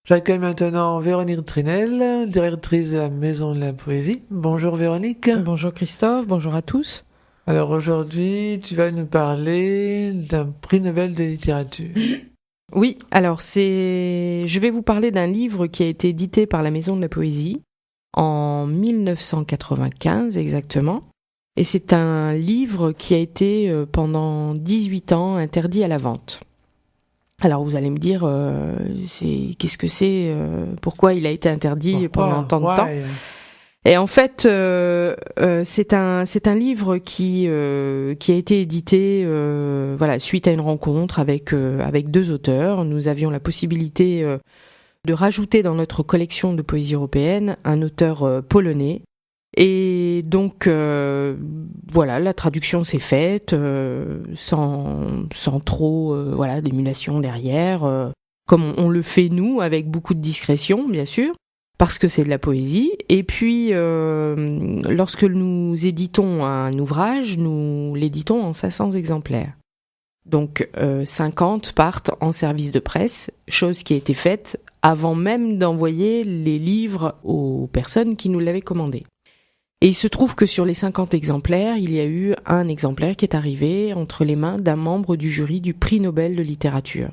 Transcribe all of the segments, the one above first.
J'accueille maintenant Véronique Trinel, directrice de la Maison de la Poésie. Bonjour Véronique. Bonjour Christophe, bonjour à tous. Alors aujourd'hui, tu vas nous parler d'un prix Nobel de littérature. Oui, alors je vais vous parler d'un livre qui a été édité par la Maison de la Poésie en 1995 exactement. Et c'est un livre qui a été pendant 18 ans interdit à la vente. Alors vous allez me dire, qu'est-ce que c'est, pourquoi il a été interdit pendant tant de temps. Et en fait, c'est un livre qui a été édité, suite à une rencontre avec deux auteurs. Nous avions la possibilité de rajouter dans notre collection de poésie européenne un auteur polonais. Et donc, la traduction s'est faite sans trop d'émulation derrière, comme on le fait nous, avec beaucoup de discrétion, bien sûr, parce que c'est de la poésie. Et puis, lorsque nous éditons un ouvrage, nous l'éditons en 500 exemplaires. Donc, 50 partent en service de presse, chose qui a été faite avant même d'envoyer les livres aux personnes qui nous l'avaient commandé. Et il se trouve que sur les 50 exemplaires, il y a eu un exemplaire qui est arrivé entre les mains d'un membre du jury du prix Nobel de littérature.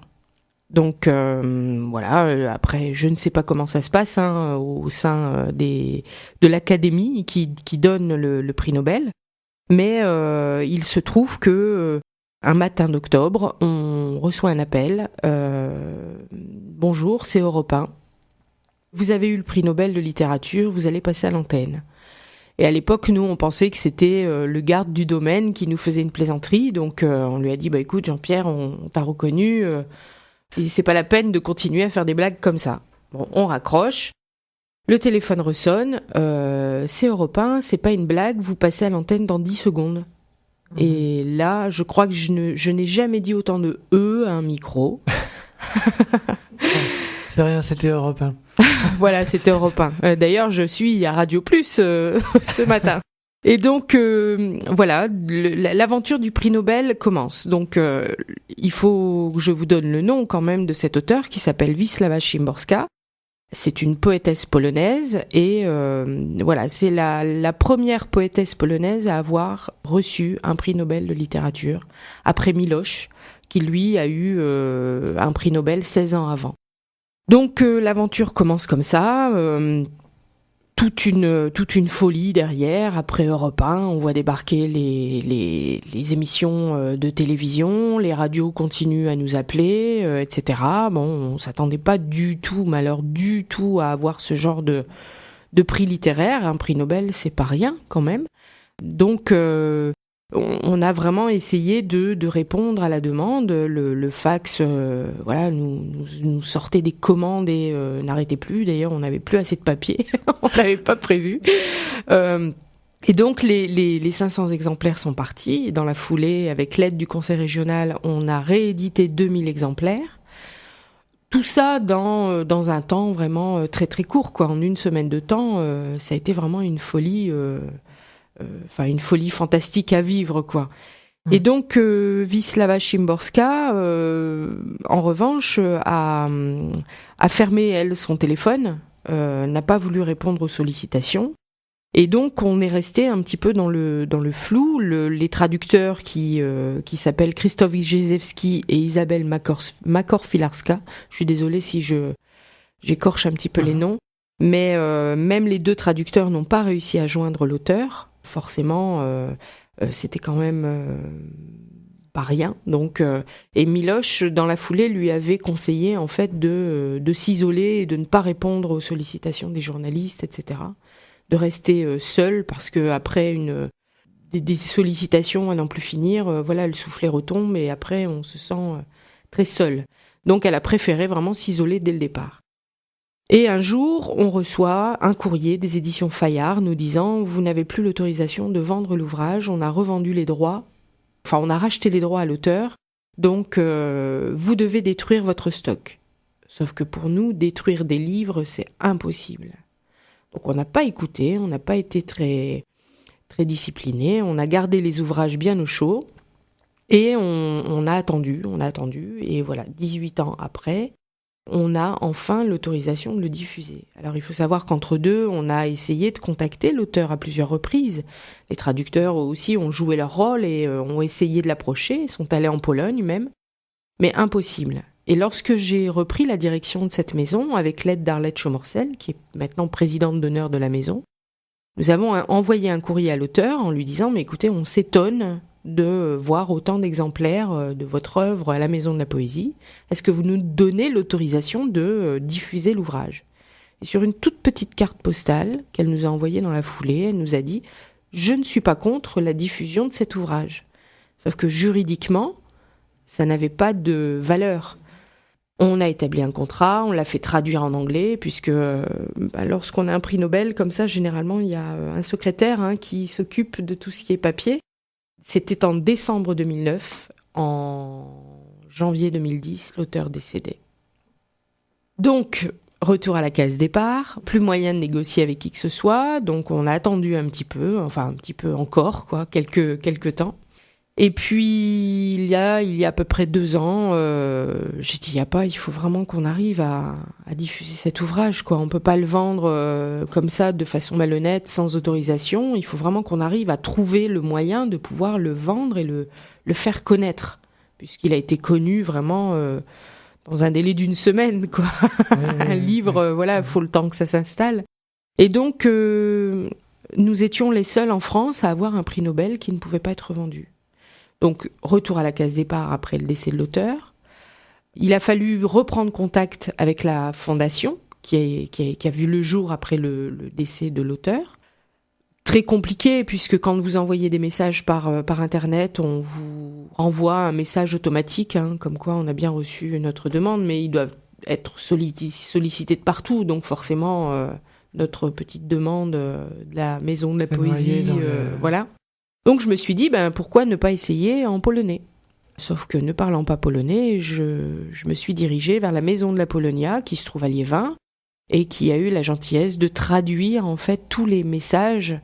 Donc après, je ne sais pas comment ça se passe au sein de l'académie qui donne le prix Nobel, mais il se trouve que un matin d'octobre, on reçoit un appel. Bonjour, c'est Europe 1. Vous avez eu le prix Nobel de littérature, vous allez passer à l'antenne. Et à l'époque, nous, on pensait que c'était le garde du domaine qui nous faisait une plaisanterie. Donc, on lui a dit, écoute, Jean-Pierre, on t'a reconnu. C'est pas la peine de continuer à faire des blagues comme ça. Bon, on raccroche. Le téléphone ressonne. C'est Europe 1, c'est pas une blague. Vous passez à l'antenne dans 10 secondes. Mmh. Et là, je crois que je n'ai jamais dit autant de « à un micro. C'est rien, c'était Europe 1. Voilà, c'était Europe 1. D'ailleurs, je suis à Radio Plus ce matin. Et donc, l'aventure du prix Nobel commence. Donc, il faut que je vous donne le nom quand même de cet auteur qui s'appelle Wisława Szymborska. C'est une poétesse polonaise et c'est la première poétesse polonaise à avoir reçu un prix Nobel de littérature, après Miloš, qui lui a eu un prix Nobel 16 ans avant. Donc l'aventure commence comme ça, toute une folie derrière. Après Europe 1, on voit débarquer les émissions de télévision, les radios continuent à nous appeler, etc. Bon, on s'attendait pas du tout, mais alors du tout, à avoir ce genre de prix littéraire. Un prix Nobel, c'est pas rien quand même. Donc on a vraiment essayé de répondre à la demande. Le fax, nous sortait des commandes et n'arrêtait plus. D'ailleurs, on n'avait plus assez de papier. On n'avait pas prévu. Et donc, les 500 exemplaires sont partis. Dans la foulée, avec l'aide du conseil régional, on a réédité 2000 exemplaires. Tout ça dans un temps vraiment très très court, quoi. En une semaine de temps, ça a été vraiment une folie... une folie fantastique à vivre, quoi. Et donc Wisława Szymborska, en revanche, a fermé elle son téléphone, n'a pas voulu répondre aux sollicitations, et donc on est resté un petit peu dans le flou. Les traducteurs qui s'appellent Krzysztof Grzejewski et Isabelle Makor-Filarska, je suis désolée si j'écorche un petit peu les noms, mais même les deux traducteurs n'ont pas réussi à joindre l'auteur. Forcément, c'était quand même pas rien. Donc, et Miloš, dans la foulée, lui avait conseillé en fait de s'isoler et de ne pas répondre aux sollicitations des journalistes, etc. De rester seul parce que après des sollicitations à n'en plus finir, le soufflet retombe et après on se sent très seul. Donc, elle a préféré vraiment s'isoler dès le départ. Et un jour, on reçoit un courrier des éditions Fayard nous disant « Vous n'avez plus l'autorisation de vendre l'ouvrage, on a revendu les droits, on a racheté les droits à l'auteur, donc vous devez détruire votre stock. » Sauf que pour nous, détruire des livres, c'est impossible. Donc on n'a pas écouté, on n'a pas été très, très discipliné, on a gardé les ouvrages bien au chaud et on a attendu, et voilà, 18 ans après, on a enfin l'autorisation de le diffuser. Alors il faut savoir qu'entre deux, on a essayé de contacter l'auteur à plusieurs reprises. Les traducteurs aussi ont joué leur rôle et ont essayé de l'approcher, sont allés en Pologne même, mais impossible. Et lorsque j'ai repris la direction de cette maison, avec l'aide d'Arlette Chaumorcel, qui est maintenant présidente d'honneur de la maison, nous avons envoyé un courrier à l'auteur en lui disant « Mais écoutez, on s'étonne de voir autant d'exemplaires de votre œuvre à la Maison de la Poésie. Est-ce que vous nous donnez l'autorisation de diffuser l'ouvrage ?» Et sur une toute petite carte postale qu'elle nous a envoyée dans la foulée, elle nous a dit « Je ne suis pas contre la diffusion de cet ouvrage. » Sauf que juridiquement, ça n'avait pas de valeur. On a établi un contrat, on l'a fait traduire en anglais, puisque lorsqu'on a un prix Nobel, comme ça, généralement, il y a un secrétaire qui s'occupe de tout ce qui est papier. C'était en décembre 2009, en janvier 2010, l'auteur décédait. Donc, retour à la case départ, plus moyen de négocier avec qui que ce soit, donc on a attendu un petit peu encore, quelques temps. Et puis, il y a à peu près 2 ans, j'ai dit, il faut vraiment qu'on arrive à diffuser cet ouvrage, quoi. On peut pas le vendre comme ça, de façon malhonnête, sans autorisation. Il faut vraiment qu'on arrive à trouver le moyen de pouvoir le vendre et le faire connaître, puisqu'il a été connu vraiment dans un délai d'1 semaine, quoi. Un livre, faut le temps que ça s'installe. Et donc, nous étions les seuls en France à avoir un prix Nobel qui ne pouvait pas être vendu. Donc, retour à la case départ après le décès de l'auteur. Il a fallu reprendre contact avec la fondation qui a vu le jour après le décès de l'auteur. Très compliqué, puisque quand vous envoyez des messages par Internet, on vous renvoie un message automatique, comme quoi on a bien reçu notre demande, mais ils doivent être sollicités de partout. Donc forcément, notre petite demande de la Maison de la Poésie, voilà. Donc je me suis dit, pourquoi ne pas essayer en polonais ? Sauf que ne parlant pas polonais, je me suis dirigée vers la Maison de la Polonia, qui se trouve à Liévin, et qui a eu la gentillesse de traduire en fait tous les messages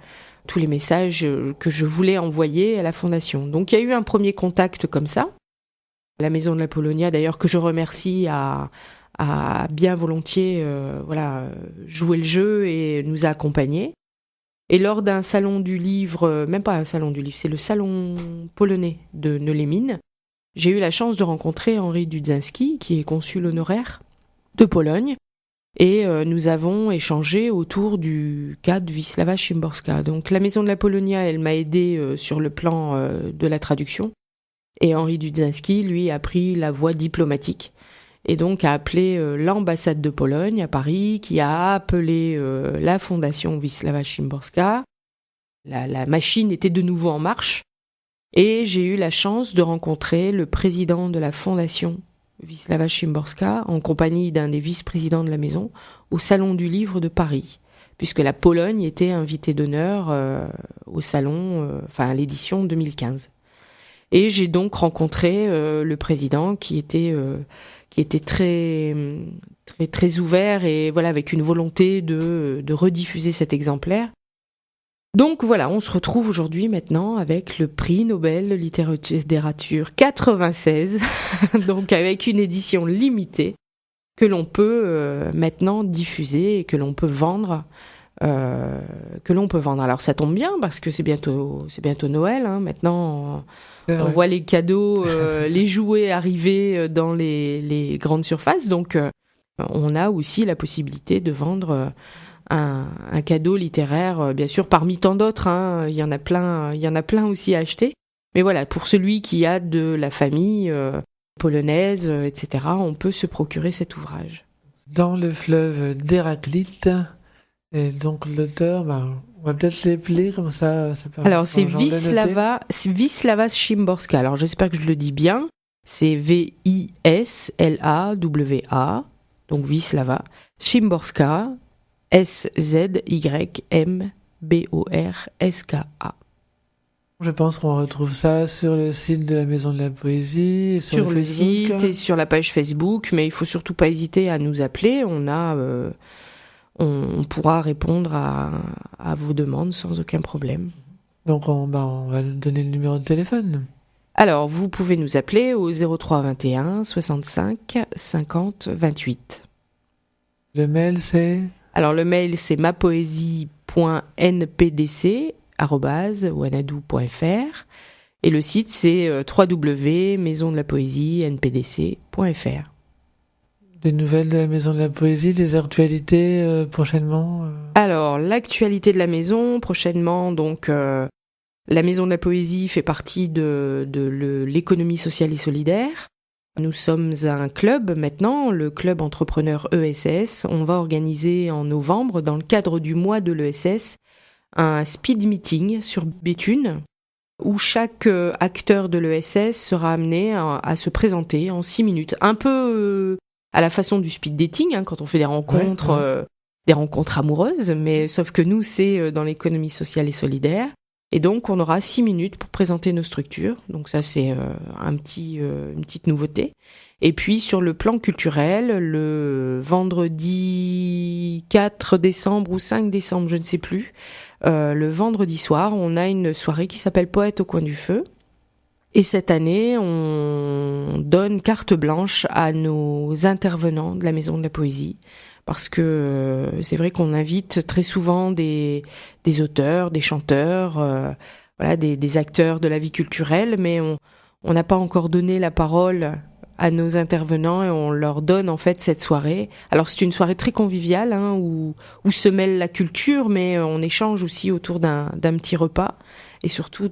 que je voulais envoyer à la fondation. Donc il y a eu un premier contact comme ça. La Maison de la Polonia, d'ailleurs, que je remercie, a bien volontiers joué le jeu et nous a accompagnés. Et lors d'un salon du livre, même pas un salon du livre, c'est le salon polonais de Neulémine, j'ai eu la chance de rencontrer Henri Dudzinski, qui est consul honoraire de Pologne, et nous avons échangé autour du cas de Wisława Szymborska. Donc la Maison de la Polonia, elle m'a aidé sur le plan de la traduction, et Henri Dudzinski, lui, a pris la voie diplomatique. Et donc a appelé l'ambassade de Pologne à Paris, qui a appelé la fondation Wisława Szymborska. La machine était de nouveau en marche. Et j'ai eu la chance de rencontrer le président de la fondation Wisława Szymborska, en compagnie d'un des vice-présidents de la maison, au Salon du Livre de Paris, puisque la Pologne était invitée d'honneur au salon, à l'édition 2015. Et j'ai donc rencontré le président qui était très très ouvert et avec une volonté de rediffuser cet exemplaire. Donc on se retrouve aujourd'hui maintenant avec le prix Nobel de littérature 96, donc avec une édition limitée que l'on peut maintenant diffuser et que l'on peut vendre. Alors ça tombe bien parce que c'est bientôt Noël, maintenant. On voit les cadeaux, les jouets arriver dans les grandes surfaces, donc on a aussi la possibilité de vendre un cadeau littéraire, bien sûr, parmi tant d'autres. Il y en a plein aussi à acheter. Mais voilà, pour celui qui a de la famille polonaise, etc., on peut se procurer cet ouvrage. Dans le fleuve d'Héraclite, et donc l'auteur, on va peut-être l'épeler comme ça permet. Alors c'est Wisława Szymborska. Alors j'espère que je le dis bien. C'est Wislawa, donc Wisława Szymborska, Szymborska. Je pense qu'on retrouve ça sur le site de la Maison de la Poésie, sur le site et sur la page Facebook, mais il faut surtout pas hésiter à nous appeler. On pourra répondre à vos demandes sans aucun problème. Donc on va donner le numéro de téléphone. Alors, vous pouvez nous appeler au 03 21 65 50 28. Le mail, c'est... Alors, le mail, c'est mapoésie.npdc@wanadoo.fr et le site, c'est www.maisondelapoésie.npdc.fr. Des nouvelles de la Maison de la Poésie, des actualités prochainement Alors, l'actualité de la maison, prochainement, donc, la Maison de la Poésie fait partie de l'économie sociale et solidaire. Nous sommes un club maintenant, le club entrepreneur ESS. On va organiser en novembre, dans le cadre du mois de l'ESS, un speed meeting sur Béthune, où chaque acteur de l'ESS sera amené à se présenter en 6 minutes. Un peu à la façon du speed dating, hein, quand on fait des rencontres, des rencontres amoureuses, mais sauf que nous, c'est dans l'économie sociale et solidaire. Et donc, on aura 6 minutes pour présenter nos structures. Donc ça, c'est une petite nouveauté. Et puis, sur le plan culturel, le vendredi 4 décembre ou 5 décembre, je ne sais plus, le vendredi soir, on a une soirée qui s'appelle Poète au coin du feu. Et cette année, on donne carte blanche à nos intervenants de la Maison de la Poésie. Parce que c'est vrai qu'on invite très souvent des auteurs, des chanteurs, des acteurs de la vie culturelle, mais on n'a pas encore donné la parole à nos intervenants et on leur donne en fait cette soirée. Alors c'est une soirée très conviviale hein, où se mêle la culture, mais on échange aussi autour d'un petit repas et surtout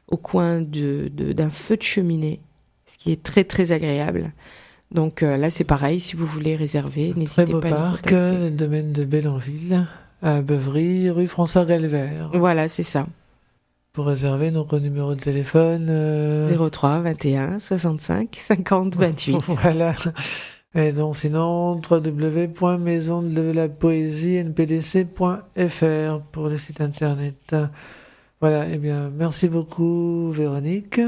au coin d'un feu de cheminée, ce qui est très très agréable. Donc là, c'est pareil, si vous voulez réserver, n'hésitez pas à nous contacter. Très beau parc, le domaine de Bélanville, à Beuvry, rue François Galvert. Voilà, c'est ça. Pour réserver, donc au numéro de téléphone... 03 21 65 50 28. Voilà. Et donc sinon, www.maisondelapoésie.npdc.fr pour le site internet. Voilà, eh bien, merci beaucoup Véronique.